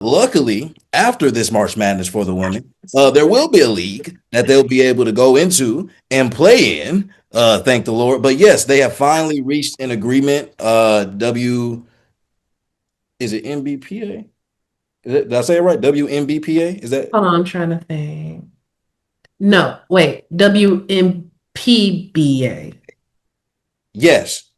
luckily, after this March Madness for the women, there will be a league that they'll be able to go into and play in. Thank the Lord. But yes, they have finally reached an agreement. Is it NBPA? Did I say it right? WNBPA? Is that? Hold on, I'm trying to think. No, wait, WMPBA. Yes,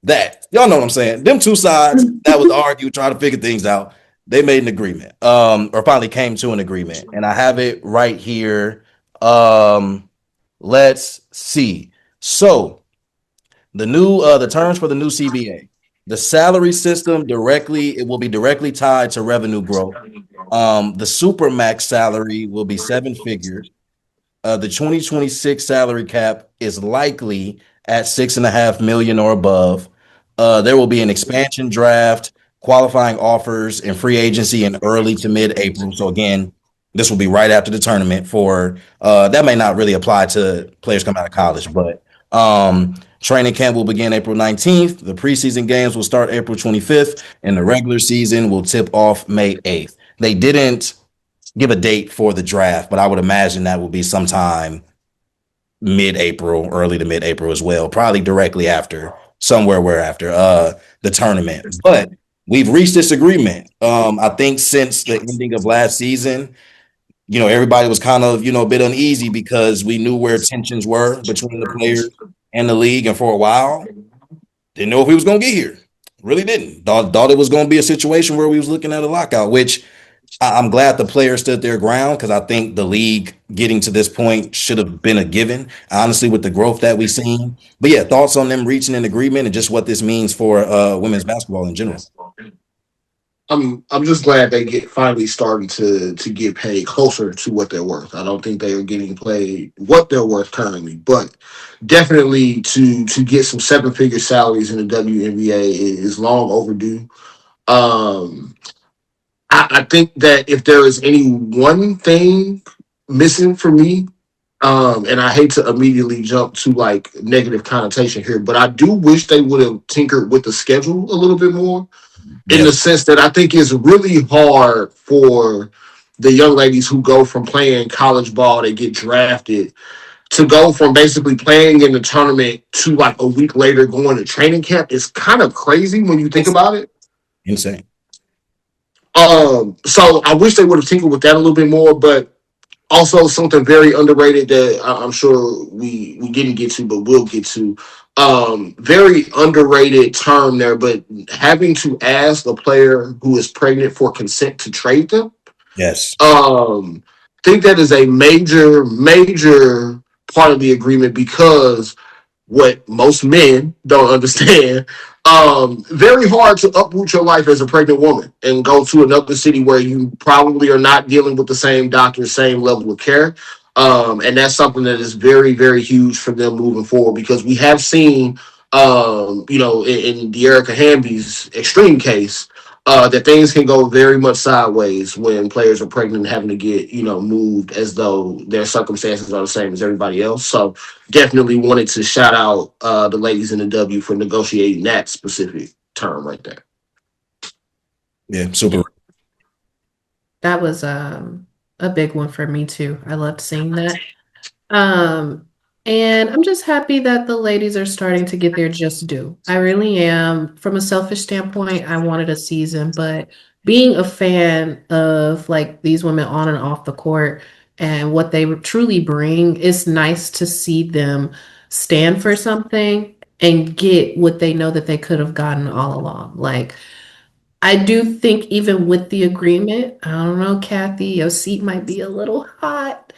that. Y'all know what I'm saying. Them two sides that was argued, trying to figure things out. They made an agreement, or finally came to an agreement, and I have it right here. Let's see. So the terms for the new CBA, the salary system it will be directly tied to revenue growth. The super max salary will be seven figures. The 2026 salary cap is likely at 6.5 million or above. There will be an expansion draft, qualifying offers, and free agency in early to mid-April. So again, this will be right after the tournament. For that may not really apply to players coming out of college, but training camp will begin April 19th. The preseason games will start April 25th, and the regular season will tip off May 8th. They didn't give a date for the draft, but I would imagine that will be sometime mid-April, early to mid-April as well, probably directly after, somewhere where after the tournament. But we've reached this agreement. I think since the ending of last season, everybody was kind of, a bit uneasy because we knew where tensions were between the players and the league, and for a while, didn't know if we was gonna get here. Really didn't. Thought it was gonna be a situation where we was looking at a lockout, which I'm glad the players stood their ground because I think the league getting to this point should have been a given, honestly, with the growth that we've seen. But yeah, thoughts on them reaching an agreement and just what this means for women's basketball in general. I'm just glad they get finally starting to get paid closer to what they're worth. I don't think they are getting paid what they're worth currently, but definitely to get some seven figure salaries in the WNBA is long overdue. Um, I think that if there is any one thing missing for me, and I hate to immediately jump to like negative connotation here, but I do wish they would have tinkered with the schedule a little bit more in the Yes. sense that I think it's really hard for the young ladies who go from playing college ball, they get drafted, to go from basically playing in the tournament to like a week later going to training camp. It's kind of crazy when you think It's about it. insane. So I wish they would have tinkered with that a little bit more, but also something very underrated that I'm sure we didn't get to, but we'll get to. Very underrated term there, but having to ask a player who is pregnant for consent to trade them, Yes. think that is a major part of the agreement because what most men don't understand. Very hard to uproot your life as a pregnant woman and go to another city where you probably are not dealing with the same doctor, same level of care. And that's something that is very huge for them moving forward because we have seen, in the Erica Hamby's extreme case, that things can go very much sideways when players are pregnant and having to get, moved as though their circumstances are the same as everybody else. So definitely wanted to shout out the ladies in the W for negotiating that specific term right there. Yeah. Super. That was a big one for me too. I loved seeing that. Um, and I'm just happy that the ladies are starting to get their just due. I really am. From a selfish standpoint, I wanted a season, but being a fan of like these women on and off the court and what they truly bring, it's nice to see them stand for something and get what they know that they could have gotten all along. Like I do think even with the agreement, I don't know, Kathy, your seat might be a little hot,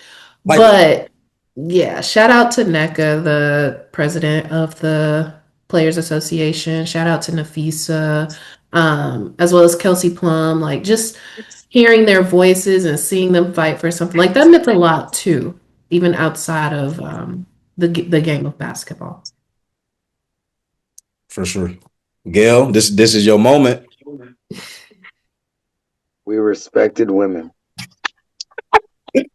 Like, but yeah, shout out to NECA, the president of the Players Association. Shout out to Nafisa, as well as Kelsey Plum. Like just hearing their voices and seeing them fight for something like that meant a lot too, even outside of the game of basketball. for sure. Gail, this is your moment. We respected women.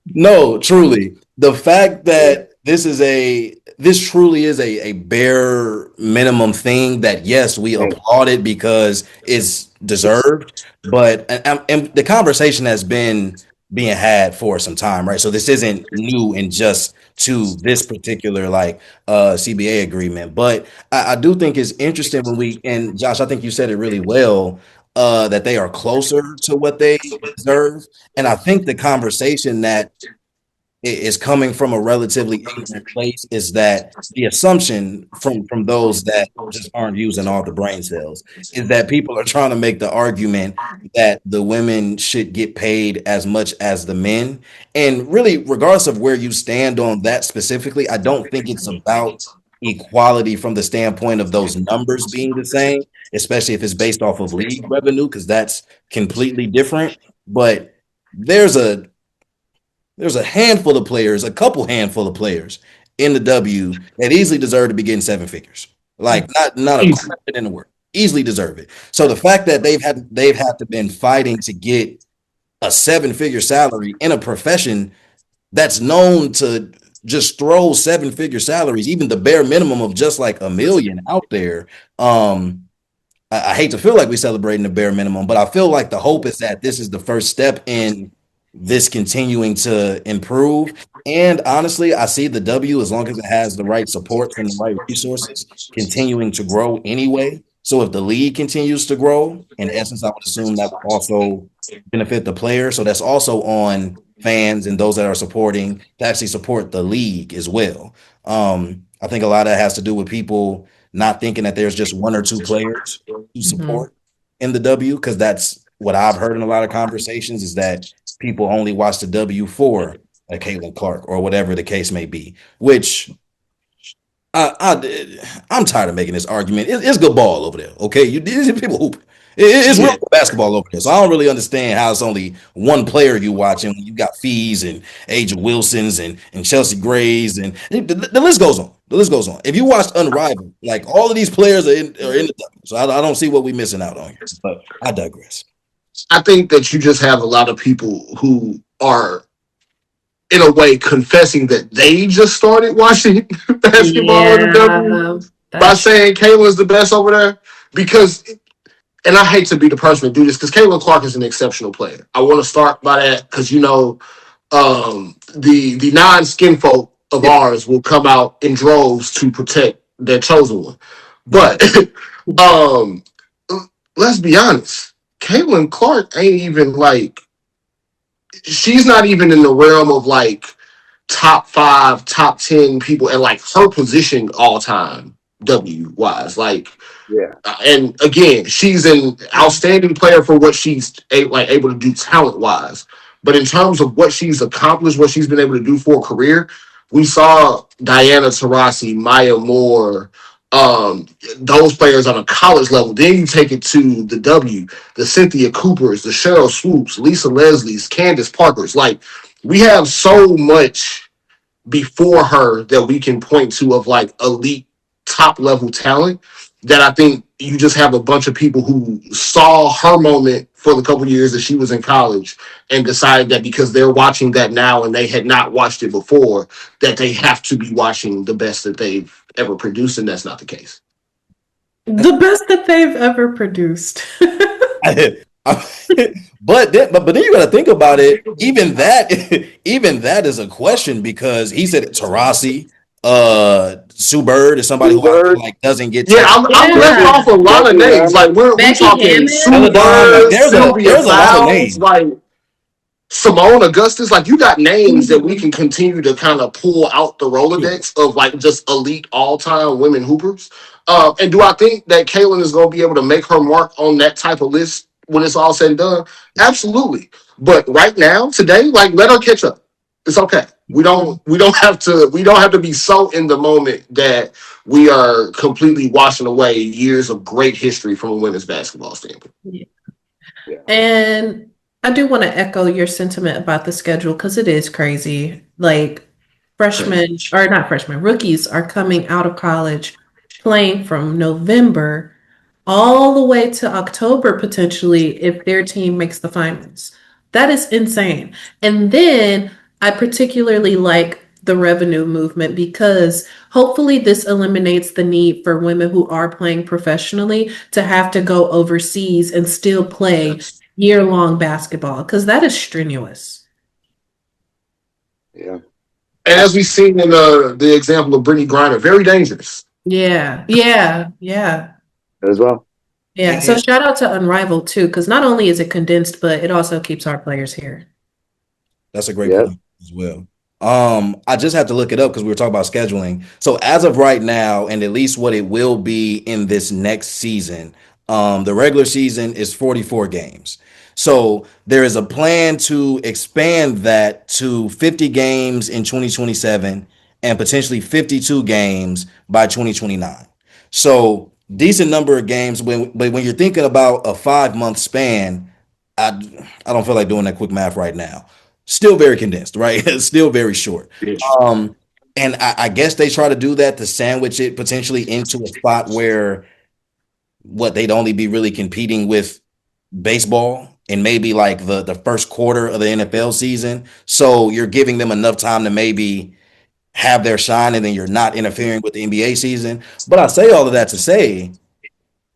No, truly. The fact that this truly is a bare minimum thing that yes, we applaud it because it's deserved, but and the conversation has been being had for some time, right? So this isn't new and just to this particular CBA agreement, but I do think it's interesting when we and Josh, I think you said it really well, that they are closer to what they deserve, and I think the conversation that is coming from a relatively ignorant place is that the assumption from those that just aren't using all the brain cells is that people are trying to make the argument that the women should get paid as much as the men. And really, regardless of where you stand on that specifically, I don't think it's about equality from the standpoint of those numbers being the same, especially if it's based off of league revenue, because that's completely different. But there's a there's a handful of players, a couple handful of players in the W that easily deserve to be getting seven figures. Like not a Easy. question in the world. Easily deserve it. So the fact that they've had to been fighting to get a seven-figure salary in a profession that's known to just throw seven-figure salaries, even the bare minimum of just like a million out there. I hate to feel like we're celebrating the bare minimum, but I feel like the hope is that this is the first step in this continuing to improve. And honestly, I see the W, as long as it has the right support and the right resources, continuing to grow anyway. So if the league continues to grow, in essence, I would assume that would also benefit the player. So that's also on fans and those that are supporting to actually support the league as well. I think a lot of that has to do with people not thinking that there's just one or two players to support in the W, because that's what I've heard in a lot of conversations is that people only watch the W for a Caitlin Clark or whatever the case may be, which I'm tired of making this argument. It's good ball over there, okay? People hoop. It's real basketball over there. So I don't really understand how it's only one player you watching when you got Fees and Aja Wilsons and Chelsea Grays and the list goes on. The list goes on. If you watched Unrivaled, like all of these players are in the W. So I don't see what we're missing out on here. But I digress. I think that you just have a lot of people who are, in a way, confessing that they just started watching basketball in the W by saying Kayla's the best over there. Because, and I hate to be the person to do this, because Caitlin Clark is an exceptional player. I want to start by that because, the non-skin folk of ours will come out in droves to protect their chosen one. But um, let's be honest, Caitlin Clark ain't even like, she's not even in the realm of like top 5, top 10 people at like her position all time W wise. Like, Yeah. and again, she's an outstanding player for what she's able to do talent wise. But in terms of what she's accomplished, what she's been able to do for a career, we saw Diana Taurasi, Maya Moore, those players on a college level. Then you take it to the W, the Cynthia Coopers, the Cheryl Swoops, Lisa Leslie's, Candace Parker's. Like, we have so much before her that we can point to of like elite top level talent, that I think you just have a bunch of people who saw her moment for the couple years that she was in college and decided that because they're watching that now and they had not watched it before, that they have to be watching the best that they've ever produced, and that's not the case. The best that they've ever produced. but then you got to think about it. Even that is a question, because he said Tarasi, Sue Bird is somebody who I feel like doesn't get. Yeah, I'm left off a lot of names. Like we're talking Sue Bird, Sylvia Fowles, like Simone Augustus. Like, you got names that we can continue to kind of pull out the Rolodex of like just elite all-time women hoopers. And do I think that Caitlin is going to be able to make her mark on that type of list when it's all said and done? Absolutely. But right now, today, like, let her catch up. It's okay. We don't have to be so in the moment that we are completely washing away years of great history from a women's basketball standpoint. Yeah. And I do want to echo your sentiment about the schedule, because it is crazy. Like, rookies are coming out of college playing from November all the way to October, potentially, if their team makes the finals. That is insane. And then I particularly like the revenue movement, because hopefully this eliminates the need for women who are playing professionally to have to go overseas and still play year-long basketball, because that is strenuous. Yeah. And as we've seen in the example of Brittany Griner, very dangerous. Yeah, yeah. As well. Yeah, so shout out to Unrivaled too, because not only is it condensed, but it also keeps our players here. That's a great Yep. point as well. I just have to look it up because we were talking about scheduling. So as of right now, and at least what it will be in this next season, the regular season is 44 games. So there is a plan to expand that to 50 games in 2027 and potentially 52 games by 2029. So decent number of games. But when you're thinking about a 5-month span, I I don't feel like doing that quick math right now. Still very condensed, right? Still very short. Yes. And I guess they try to do that to sandwich it potentially into a spot where what they'd only be really competing with baseball and maybe like the first quarter of the NFL season. So you're giving them enough time to maybe have their shine and then you're not interfering with the NBA season. But I say all of that to say,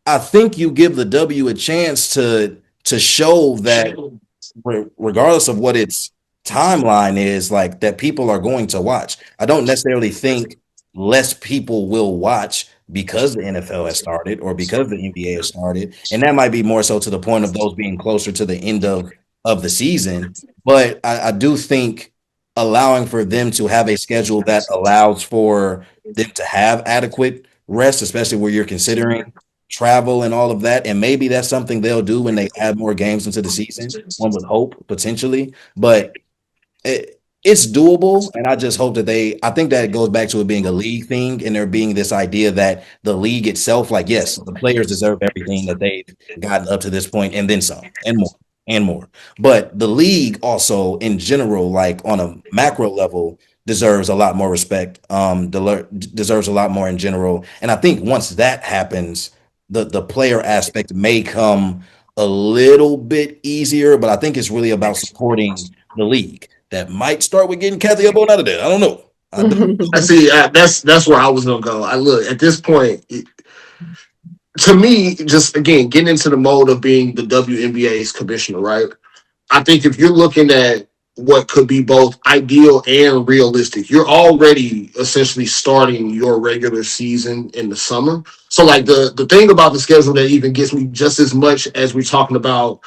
I think you give the W a chance to show that regardless of what its timeline is, like that people are going to watch. I don't necessarily think less people will watch because the NFL has started or because the NBA has started. And that might be more so to the point of those being closer to the end of the season. But I do think allowing for them to have a schedule that allows for them to have adequate rest, especially where you're considering travel and all of that. And maybe that's something they'll do when they add more games into the season. One would hope potentially, but it's doable. And I just hope that I think that it goes back to it being a league thing and there being this idea that the league itself, like, yes, the players deserve everything that they've gotten up to this point and then some and more and more. But the league also in general, like on a macro level, deserves a lot more respect, deserves a lot more in general. And I think once that happens, the player aspect may come a little bit easier, but I think it's really about supporting the league. That might start with getting Kathy up on out of there. I don't know. I see. That's where I was gonna go. I look at this point. To me, just again, getting into the mode of being the WNBA's commissioner, right? I think if you're looking at what could be both ideal and realistic, you're already essentially starting your regular season in the summer. So, like the thing about the schedule that even gets me just as much as we're talking about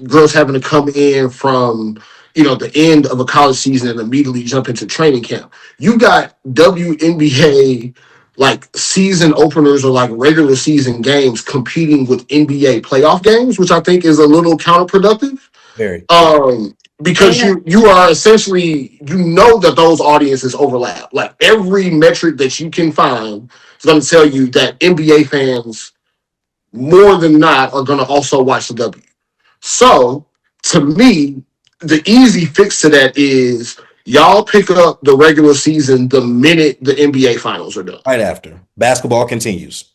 girls having to come in from the end of a college season and immediately jump into training camp. You got WNBA like season openers or like regular season games competing with NBA playoff games, which I think is a little counterproductive. Very. Because you are essentially that those audiences overlap. Like every metric that you can find is going to tell you that NBA fans more than not are going to also watch the W. So, to me, the easy fix to that is y'all pick up the regular season the minute the NBA finals are done. Right after. Basketball continues.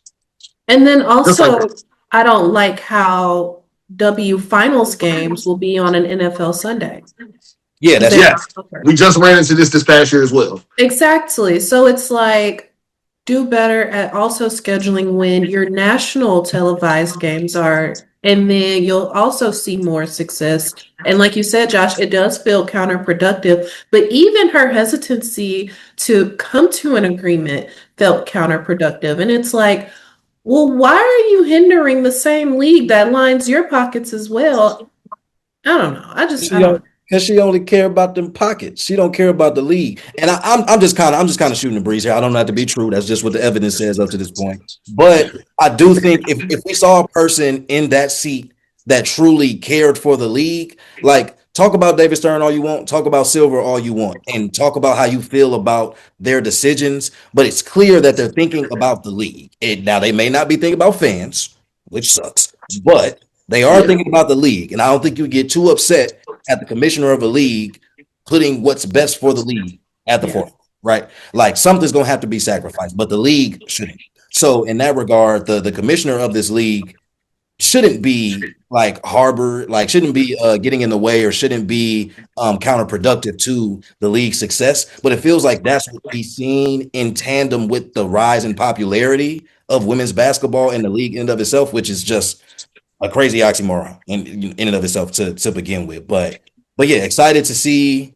And then also, I don't like how W finals games will be on an NFL Sunday. Yeah, that's We just ran into this past year as well. Exactly. So it's like, do better at also scheduling when your national televised games are, and then you'll also see more success. And like you said, Josh, it does feel counterproductive, but even her hesitancy to come to an agreement felt counterproductive. And it's like, well, why are you hindering the same league that lines your pockets as well? I don't know. I don't. Because she only care about them pockets. She don't care about the league. And I'm just kind of shooting the breeze here. I don't know that to be true. That's just what the evidence says up to this point. But I do think if we saw a person in that seat that truly cared for the league, like talk about David Stern all you want, talk about Silver all you want, and talk about how you feel about their decisions. But it's clear that they're thinking about the league. Now they may not be thinking about fans, which sucks, but they are thinking about the league. And I don't think you get too upset at the commissioner of a league putting what's best for the league at the forefront, right? Like something's going to have to be sacrificed, but the league shouldn't. So in that regard, the commissioner of this league shouldn't be shouldn't be getting in the way or shouldn't be counterproductive to the league's success. But it feels like that's what we've seen in tandem with the rise in popularity of women's basketball in the league in and of itself, which is just a crazy oxymoron in and of itself to begin with. But yeah, excited to see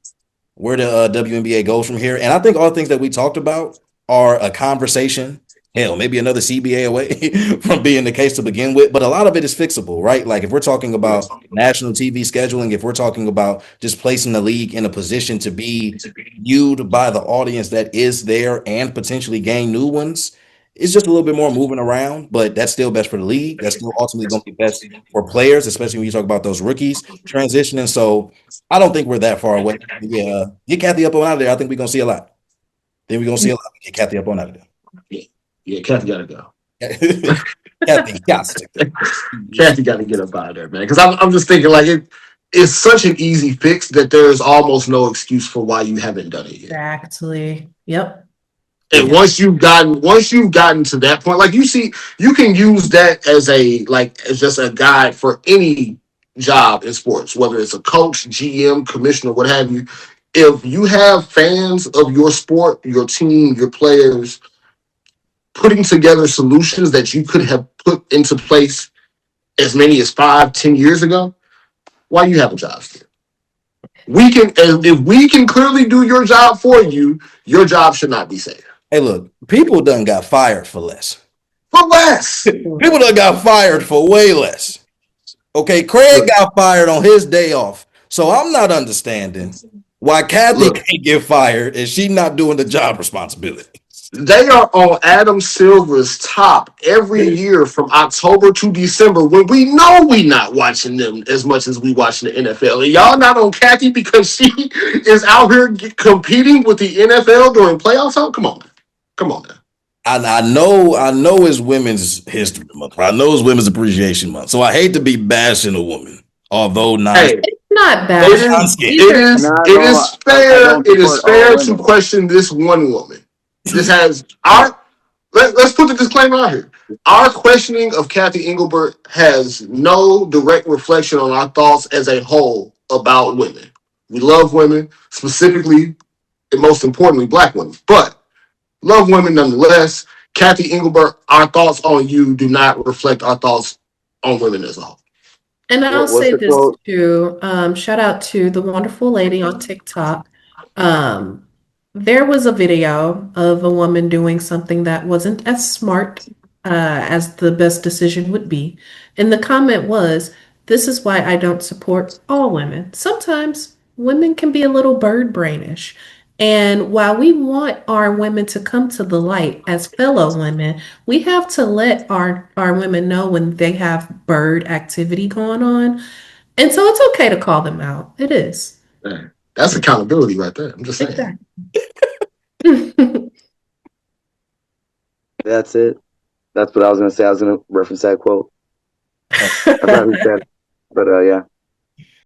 where the WNBA goes from here. And I think all the things that we talked about are a conversation. Hell, maybe another CBA away from being the case to begin with. But a lot of it is fixable, right? Like if we're talking about national TV scheduling, if we're talking about just placing the league in a position to be viewed by the audience that is there and potentially gain new ones, it's just a little bit more moving around. But that's still best for the league. That's still ultimately going to be best for players, especially when you talk about those rookies transitioning. So I don't think we're that far away. Yeah, get Kathy up on out of there. I think we're gonna see a lot. Then we're gonna see a lot. Get Kathy up on out of Yeah, Kathy got to go. there. Kathy got to go. Kathy got to get up out of there, man. Because I'm just thinking like it's such an easy fix that there's almost no excuse for why you haven't done it yet. Exactly. Yep. And Yeah. once you've gotten to that point, like you can use that as just a guide for any job in sports, whether it's a coach, GM, commissioner, what have you. If you have fans of your sport, your team, your players putting together solutions that you could have put into place as many as 5-10 years ago, why you have a job still? If we can clearly do your job for you, your job should not be safe. Hey, look, people done got fired for less. For less. People done got fired for way less. Okay, Craig got fired on his day off. So I'm not understanding why Kathy can't get fired and she not doing the job responsibility. They are on Adam Silver's top every year from October to December when we know we not watching them as much as we watching the NFL. And y'all not on Kathy because she is out here competing with the NFL during playoffs. Oh, come on, man. Come on, man. I know it's Women's History Month. I know it's Women's Appreciation Month. So I hate to be bashing a woman, although not. Hey, Not bad. it is fair to question this one woman. This has let's put the disclaimer out here. Our questioning of Kathy Engelbert has no direct reflection on our thoughts as a whole about women. We love women, specifically and most importantly, Black women, but love women nonetheless. Kathy Engelbert, our thoughts on you do not reflect our thoughts on women as a whole. And I'll say this too. Shout out to the wonderful lady on TikTok. There was a video of a woman doing something that wasn't as smart as the best decision would be. And the comment was, "This is why I don't support all women. Sometimes women can be a little bird brainish. And while we want our women to come to the light as fellow women, we have to let our women know when they have bird activity going on. And so it's okay to call them out. It is." Man, that's accountability right there. I'm just saying. Exactly. That's it. That's what I was going to say. I was going to reference that quote. I forgot who said it, but yeah.